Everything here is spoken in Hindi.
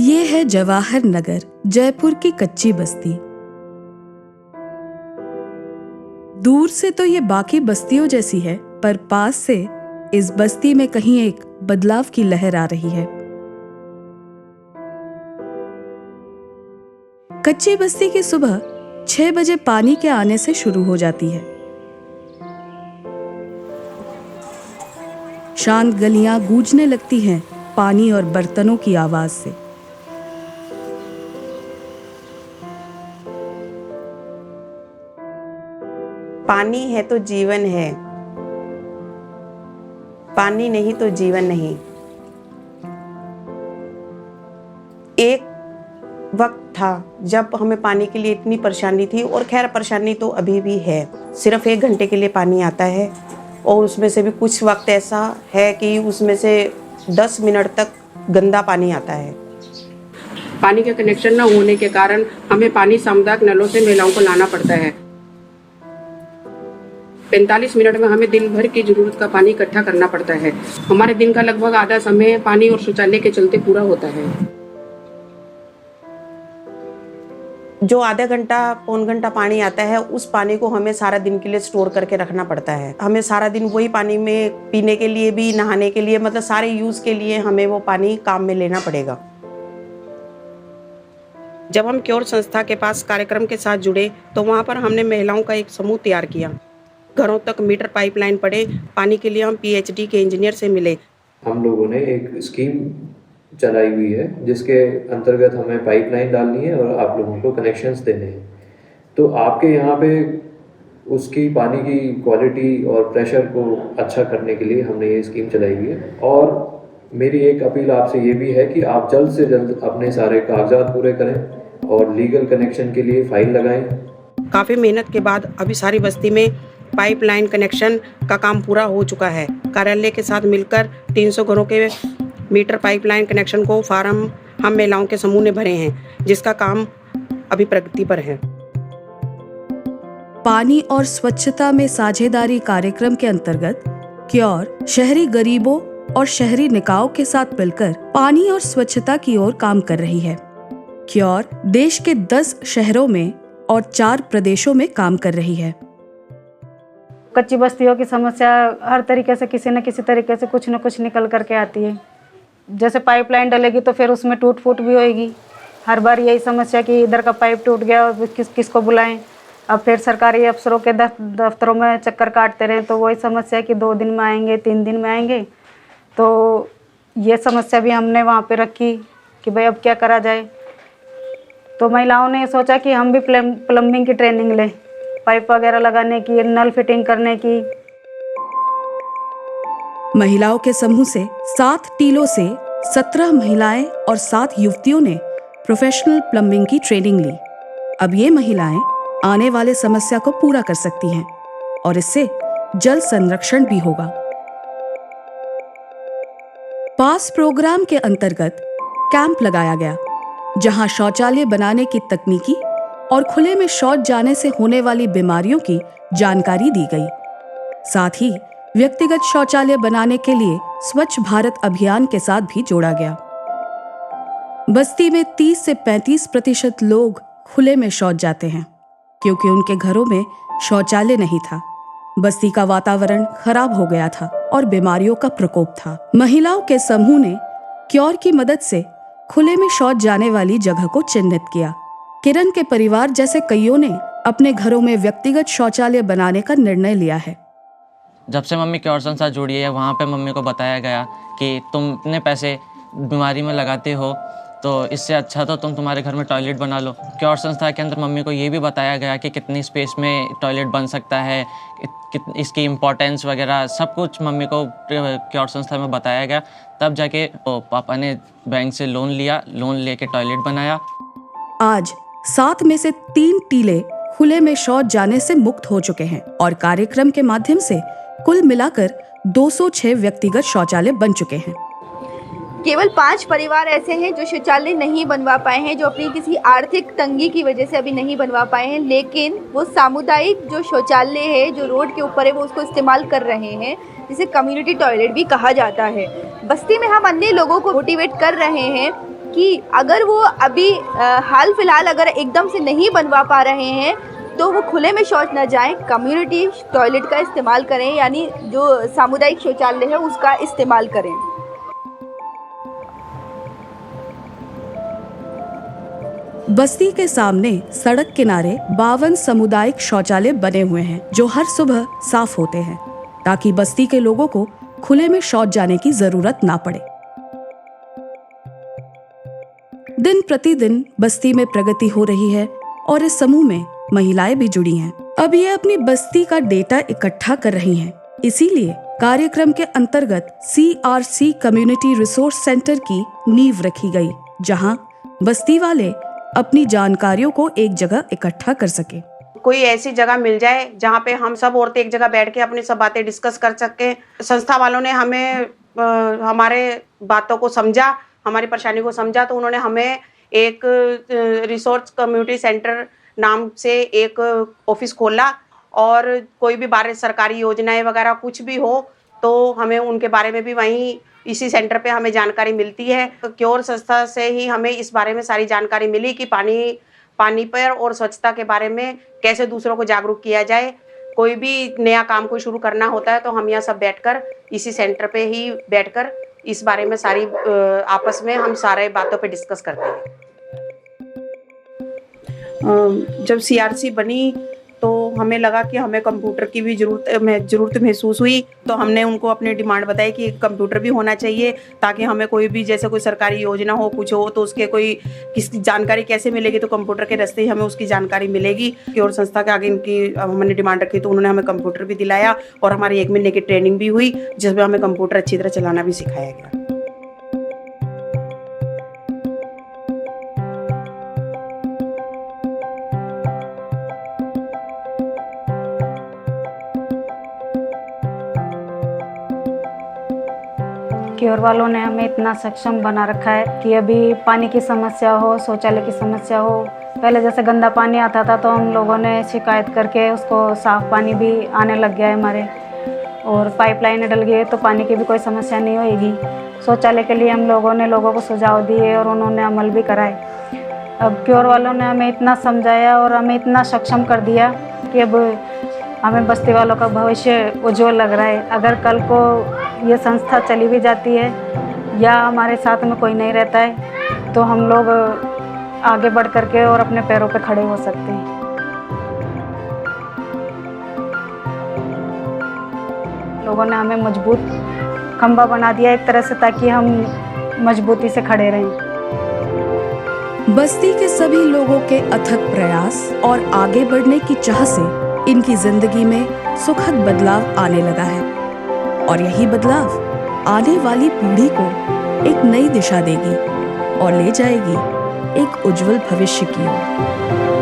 ये है जवाहर नगर, जयपुर की कच्ची बस्ती। दूर से तो ये बाकी बस्तियों जैसी है, पर पास से इस बस्ती में कहीं एक बदलाव की लहर आ रही है। कच्ची बस्ती की सुबह 6 बजे पानी के आने से शुरू हो जाती है। शांत गलियां गूंजने लगती हैं पानी और बर्तनों की आवाज से। पानी है तो जीवन है, पानी नहीं तो जीवन नहीं। एक वक्त था जब हमें पानी के लिए इतनी परेशानी थी, और खैर परेशानी तो अभी भी है। सिर्फ 1 घंटे के लिए पानी आता है, और उसमें से भी कुछ वक्त ऐसा है कि उसमें से 10 मिनट तक गंदा पानी आता है। पानी का कनेक्शन न होने के कारण हमें पानी सामुदायिक नलों से महिलाओं को लाना पड़ता है। 45 मिनट में हमें दिन भर की जरूरत का पानी इकट्ठा करना पड़ता है। हमारे दिन का लगभग आधा समय पानी और शौचालय के चलते पूरा होता है। जो आधा घंटा पौन घंटा पानी आता है, उस पानी को हमें सारा दिन के लिए स्टोर करके रखना पड़ता है। हमें सारा दिन वही पानी में पीने के लिए भी, नहाने के लिए, मतलब सारे यूज के लिए हमें वो पानी काम में लेना पड़ेगा। जब हम क्योर संस्था के पास कार्यक्रम के साथ जुड़े, तो वहाँ पर हमने महिलाओं का एक समूह तैयार किया। घरों तक मीटर पाइपलाइन पड़े पानी के लिए हम पीएचडी के इंजीनियर से मिले। हम लोगों ने एक स्कीम चलाई हुई है जिसके अंतर्गत हमें पाइपलाइन डालनी है और आप लोगों को कनेक्शंस देने हैं। तो आपके यहाँ पे उसकी पानी की क्वालिटी और प्रेशर को अच्छा करने के लिए हमने ये स्कीम चलाई हुई है। और मेरी एक अपील आपसे ये भी है कि आप जल्द से जल्द अपने सारे कागजात पूरे करें और लीगल कनेक्शन के लिए फाइल लगाएं। काफ़ी मेहनत के बाद अभी सारी बस्ती में पाइपलाइन कनेक्शन का काम पूरा हो चुका है। कार्यालय के साथ मिलकर 300 घरों के मीटर पाइपलाइन कनेक्शन को फार्म हम महिलाओं के समूह ने भरे हैं, जिसका काम अभी प्रगति पर है। पानी और स्वच्छता में साझेदारी कार्यक्रम के अंतर्गत क्योर शहरी गरीबों और शहरी निकायों के साथ मिलकर पानी और स्वच्छता की ओर काम कर रही है। क्योर देश के 10 शहरों में और 4 प्रदेशों में काम कर रही है। कच्ची बस्तियों की समस्या हर तरीके से किसी न किसी तरीके से कुछ न कुछ निकल करके आती है। जैसे पाइपलाइन डलेगी तो फिर उसमें टूट फूट भी होएगी। हर बार यही समस्या कि इधर का पाइप टूट गया और किसको बुलाएं। अब फिर सरकारी अफसरों के दफ्तरों में चक्कर काटते रहे तो वही समस्या कि 2 दिन में आएंगे, 3 दिन में आएंगे। तो ये समस्या भी हमने वहाँ पे रखी कि भाई अब क्या करा जाए। तो महिलाओं ने सोचा कि हम भी प्लम्बिंग की ट्रेनिंग लें, पाइप वगैरह लगाने की, नल फिटिंग करने की। महिलाओं के समूह से 7 टीलों से 17 महिलाएं और 7 युवतियों ने प्रोफेशनल प्लम्बिंग की ट्रेनिंग ली। अब ये महिलाएं आने वाले समस्या को पूरा कर सकती हैं और इससे जल संरक्षण भी होगा। पास प्रोग्राम के अंतर्गत कैंप लगाया गया, जहां शौचालय बनाने की तकनीकी और खुले में शौच जाने से होने वाली बीमारियों की जानकारी दी गई। साथ ही व्यक्तिगत शौचालय बनाने के लिए स्वच्छ भारत अभियान के साथ भी जोड़ा गया। बस्ती में 30 से 35% लोग खुले में शौच जाते हैं क्योंकि उनके घरों में शौचालय नहीं था। बस्ती का वातावरण खराब हो गया था और बीमारियों का प्रकोप था। महिलाओं के समूह ने क्योर की मदद से खुले में शौच जाने वाली जगह को चिन्हित किया। किरण के परिवार जैसे कईयों ने अपने घरों में व्यक्तिगत शौचालय बनाने का निर्णय लिया है। जब से मम्मी क्योर संस्था जुड़ी है, वहाँ पे मम्मी को बताया गया कि तुम इतने पैसे बीमारी में लगाते हो, तो इससे अच्छा तो तुम तुम्हारे घर में टॉयलेट बना लो। क्योर संस्था के अंदर मम्मी को ये भी बताया गया कि कितनी स्पेस में टॉयलेट बन सकता है, इसकी इम्पोर्टेंस वगैरह सब कुछ मम्मी को क्योर संस्था में बताया गया। तब जाके पापा ने बैंक से लोन लिया, लोन लेके टॉयलेट बनाया। आज 7 में से 3 टीले खुले में शौच जाने से मुक्त हो चुके हैं और कार्यक्रम के माध्यम से कुल मिलाकर 206 व्यक्तिगत शौचालय बन चुके हैं। केवल 5 परिवार ऐसे हैं जो शौचालय नहीं बनवा पाए हैं, जो अपनी किसी आर्थिक तंगी की वजह से अभी नहीं बनवा पाए हैं, लेकिन वो सामुदायिक जो शौचालय है जो रोड के ऊपर है वो उसको इस्तेमाल कर रहे हैं, जिसे कम्युनिटी टॉयलेट भी कहा जाता है। बस्ती में हम अन्य लोगों को मोटिवेट कर रहे हैं कि अगर वो अभी हाल फिलहाल अगर एकदम से नहीं बनवा पा रहे हैं तो वो खुले में शौच न जाएं, कम्युनिटी टॉयलेट का इस्तेमाल करें, यानी जो सामुदायिक शौचालय है उसका इस्तेमाल करें। बस्ती के सामने सड़क किनारे 52 सामुदायिक शौचालय बने हुए हैं जो हर सुबह साफ होते हैं ताकि बस्ती के लोगों को खुले में शौच जाने की जरूरत ना पड़े। दिन प्रतिदिन बस्ती में प्रगति हो रही है और इस समूह में महिलाएं भी जुड़ी हैं। अब ये अपनी बस्ती का डेटा इकट्ठा कर रही हैं। इसीलिए कार्यक्रम के अंतर्गत CRC कम्युनिटी रिसोर्स सेंटर की नींव रखी गई, जहां बस्ती वाले अपनी जानकारियों को एक जगह इकट्ठा कर सके। कोई ऐसी जगह मिल जाए जहाँ पे हम सब औरतें एक जगह बैठ के अपनी सब बातें डिस्कस कर सकें। संस्था वालों ने हमें हमारे बातों को समझा, हमारी परेशानी को समझा, तो उन्होंने हमें एक रिसोर्स कम्युनिटी सेंटर नाम से एक ऑफिस खोला और कोई भी बारे सरकारी योजनाएं वगैरह कुछ भी हो तो हमें उनके बारे में भी वहीं इसी सेंटर पे हमें जानकारी मिलती है। क्योर संस्था से ही हमें इस बारे में सारी जानकारी मिली कि पानी पर और स्वच्छता के बारे में कैसे दूसरों को जागरूक किया जाए। कोई भी नया काम कोई शुरू करना होता है तो हम यहाँ सब बैठकर इसी सेंटर पे ही बैठकर इस बारे में सारी आपस में हम सारे बातों पे डिस्कस करते हैं। जब CRC बनी तो हमें लगा कि हमें कंप्यूटर की भी ज़रूरत महसूस हुई, तो हमने उनको अपनी डिमांड बताई कि कंप्यूटर भी होना चाहिए ताकि हमें कोई भी जैसे कोई सरकारी योजना हो कुछ हो तो उसके कोई किसकी जानकारी कैसे मिलेगी, तो कंप्यूटर के रास्ते ही हमें उसकी जानकारी मिलेगी। और संस्था के आगे इनकी हमने डिमांड रखी तो उन्होंने हमें कंप्यूटर भी दिलाया और हमारी 1 महीने की ट्रेनिंग भी हुई जिसमें हमें कंप्यूटर अच्छी तरह चलाना भी सिखाया गया। क्योर वालों ने हमें इतना सक्षम बना रखा है कि अभी पानी की समस्या हो, शौचालय की समस्या हो, पहले जैसे गंदा पानी आता था तो हम लोगों ने शिकायत करके उसको साफ़ पानी भी आने लग गया है हमारे, और पाइपलाइन डल गई है तो पानी की भी कोई समस्या नहीं होएगी। शौचालय के लिए हम लोगों ने लोगों को सुझाव दिए और उन्होंने अमल भी कराए। अब क्योर वालों ने हमें इतना समझाया और हमें इतना सक्षम कर दिया कि अब हमें बस्ती वालों का भविष्य उज्ज्वल लग रहा है। अगर कल को ये संस्था चली भी जाती है या हमारे साथ में कोई नहीं रहता है तो हम लोग आगे बढ़ करके और अपने पैरों पे खड़े हो सकते हैं। लोगों ने हमें मजबूत खंभा बना दिया एक तरह से ताकि हम मजबूती से खड़े रहें। बस्ती के सभी लोगों के अथक प्रयास और आगे बढ़ने की चाह से इनकी जिंदगी में सुखद बदलाव आने लगा है और यही बदलाव आने वाली पीढ़ी को एक नई दिशा देगी और ले जाएगी एक उज्जवल भविष्य की ओर।